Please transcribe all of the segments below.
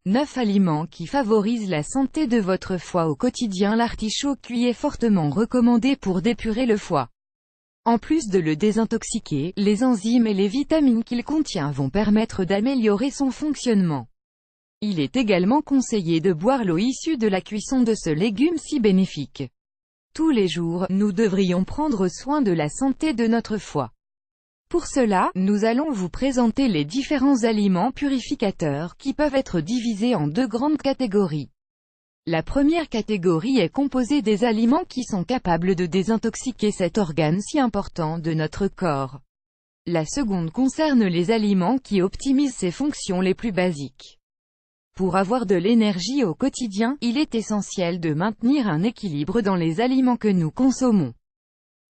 9 aliments qui favorisent la santé de votre foie au quotidien. L'artichaut cuit est fortement recommandé pour d'épurer le foie. En plus de le désintoxiquer, les enzymes et les vitamines qu'il contient vont permettre d'améliorer son fonctionnement. Il est également conseillé de boire l'eau issue de la cuisson de ce légume si bénéfique. Tous les jours, nous devrions prendre soin de la santé de notre foie. Pour cela, nous allons vous présenter les différents aliments purificateurs qui peuvent être divisés en deux grandes catégories. La première catégorie est composée des aliments qui sont capables de désintoxiquer cet organe si important de notre corps. La seconde concerne les aliments qui optimisent ses fonctions les plus basiques. Pour avoir de l'énergie au quotidien, il est essentiel de maintenir un équilibre dans les aliments que nous consommons.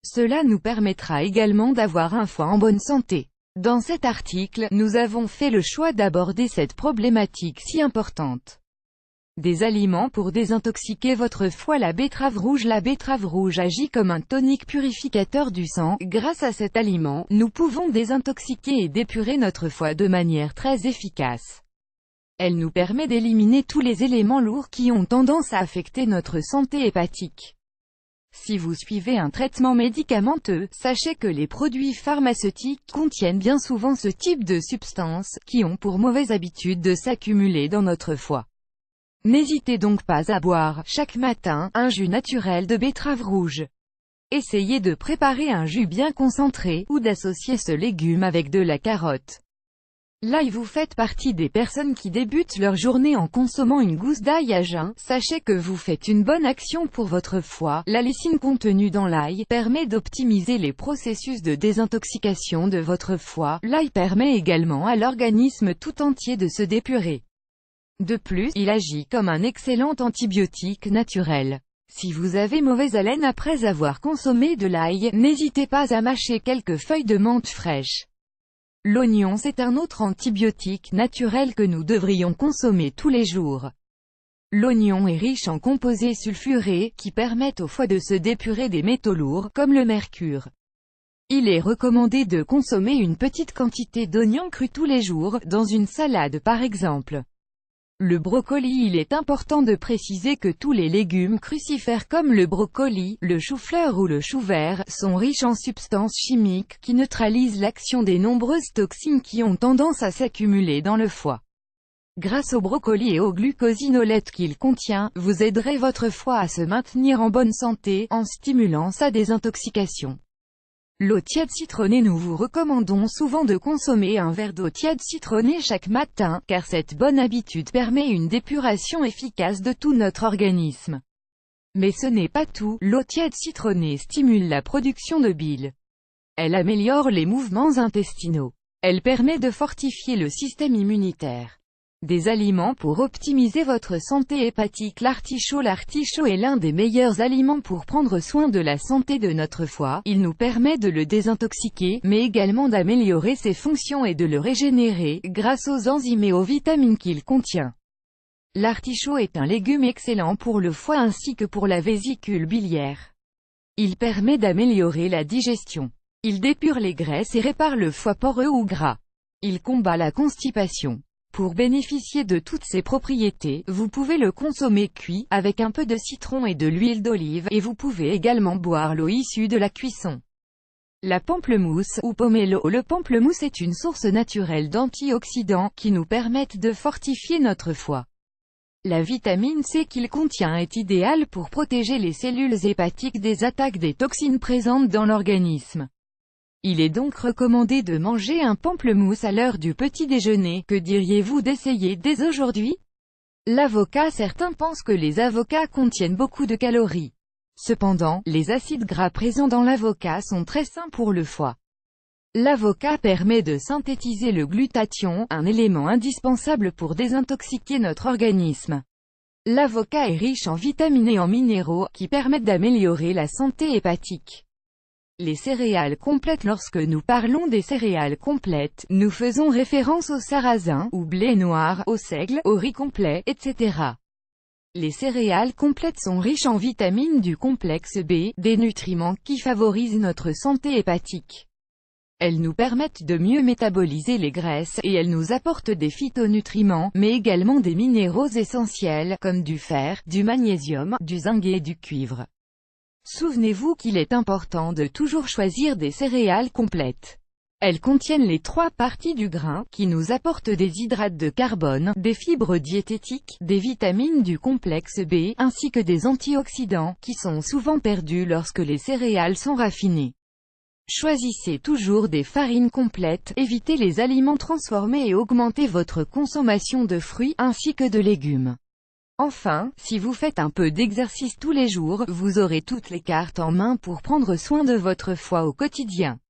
Cela nous permettra également d'avoir un foie en bonne santé. Dans cet article, nous avons fait le choix d'aborder cette problématique si importante. Des aliments pour désintoxiquer votre foie. La betterave rouge. La betterave rouge agit comme un tonique purificateur du sang. Grâce à cet aliment, nous pouvons désintoxiquer et d'épurer notre foie de manière très efficace. Elle nous permet d'éliminer tous les éléments lourds qui ont tendance à affecter notre santé hépatique. Si vous suivez un traitement médicamenteux, sachez que les produits pharmaceutiques contiennent bien souvent ce type de substances, qui ont pour mauvaise habitude de s'accumuler dans notre foie. N'hésitez donc pas à boire, chaque matin, un jus naturel de betterave rouge. Essayez de préparer un jus bien concentré, ou d'associer ce légume avec de la carotte. L'ail. Vous faites partie des personnes qui débutent leur journée en consommant une gousse d'ail à jeun. Sachez que vous faites une bonne action pour votre foie. La lysine contenue dans l'ail permet d'optimiser les processus de désintoxication de votre foie. L'ail permet également à l'organisme tout entier de se dépurer. De plus, il agit comme un excellent antibiotique naturel. Si vous avez mauvaise haleine après avoir consommé de l'ail, n'hésitez pas à mâcher quelques feuilles de menthe fraîches. L'oignon. C'est un autre antibiotique naturel que nous devrions consommer tous les jours. L'oignon est riche en composés sulfurés, qui permettent au foie de se dépurer des métaux lourds, comme le mercure. Il est recommandé de consommer une petite quantité d'oignons crus tous les jours, dans une salade par exemple. Le brocoli. Il est important de préciser que tous les légumes crucifères comme le brocoli, le chou-fleur ou le chou vert, sont riches en substances chimiques qui neutralisent l'action des nombreuses toxines qui ont tendance à s'accumuler dans le foie. Grâce au brocoli et aux glucosinolates qu'il contient, vous aiderez votre foie à se maintenir en bonne santé, en stimulant sa désintoxication. L'eau tiède citronnée. Nous vous recommandons souvent de consommer un verre d'eau tiède citronnée chaque matin, car cette bonne habitude permet une dépuration efficace de tout notre organisme. Mais ce n'est pas tout, l'eau tiède citronnée stimule la production de bile. Elle améliore les mouvements intestinaux. Elle permet de fortifier le système immunitaire. Des aliments pour optimiser votre santé hépatique. L'artichaut. L'artichaut est l'un des meilleurs aliments pour prendre soin de la santé de notre foie. Il nous permet de le désintoxiquer, mais également d'améliorer ses fonctions et de le régénérer, grâce aux enzymes et aux vitamines qu'il contient. L'artichaut est un légume excellent pour le foie ainsi que pour la vésicule biliaire. Il permet d'améliorer la digestion. Il dépure les graisses et répare le foie poreux ou gras. Il combat la constipation. Pour bénéficier de toutes ces propriétés, vous pouvez le consommer cuit, avec un peu de citron et de l'huile d'olive, et vous pouvez également boire l'eau issue de la cuisson. La pamplemousse, ou pomelo. Le pamplemousse est une source naturelle d'antioxydants, qui nous permettent de fortifier notre foie. La vitamine C qu'il contient est idéale pour protéger les cellules hépatiques des attaques des toxines présentes dans l'organisme. Il est donc recommandé de manger un pamplemousse à l'heure du petit déjeuner. Que diriez-vous d'essayer dès aujourd'hui? L'avocat. Certains pensent que les avocats contiennent beaucoup de calories. Cependant, les acides gras présents dans l'avocat sont très sains pour le foie. L'avocat permet de synthétiser le glutathion, un élément indispensable pour désintoxiquer notre organisme. L'avocat est riche en vitamines et en minéraux, qui permettent d'améliorer la santé hépatique. Les céréales complètes. Lorsque nous parlons des céréales complètes, nous faisons référence au sarrasin, au blé noir, au seigle, au riz complet, etc. Les céréales complètes sont riches en vitamines du complexe B, des nutriments qui favorisent notre santé hépatique. Elles nous permettent de mieux métaboliser les graisses, et elles nous apportent des phytonutriments, mais également des minéraux essentiels, comme du fer, du magnésium, du zinc et du cuivre. Souvenez-vous qu'il est important de toujours choisir des céréales complètes. Elles contiennent les 3 parties du grain, qui nous apportent des hydrates de carbone, des fibres diététiques, des vitamines du complexe B, ainsi que des antioxydants, qui sont souvent perdus lorsque les céréales sont raffinées. Choisissez toujours des farines complètes, évitez les aliments transformés et augmentez votre consommation de fruits, ainsi que de légumes. Enfin, si vous faites un peu d'exercice tous les jours, vous aurez toutes les cartes en main pour prendre soin de votre foie au quotidien.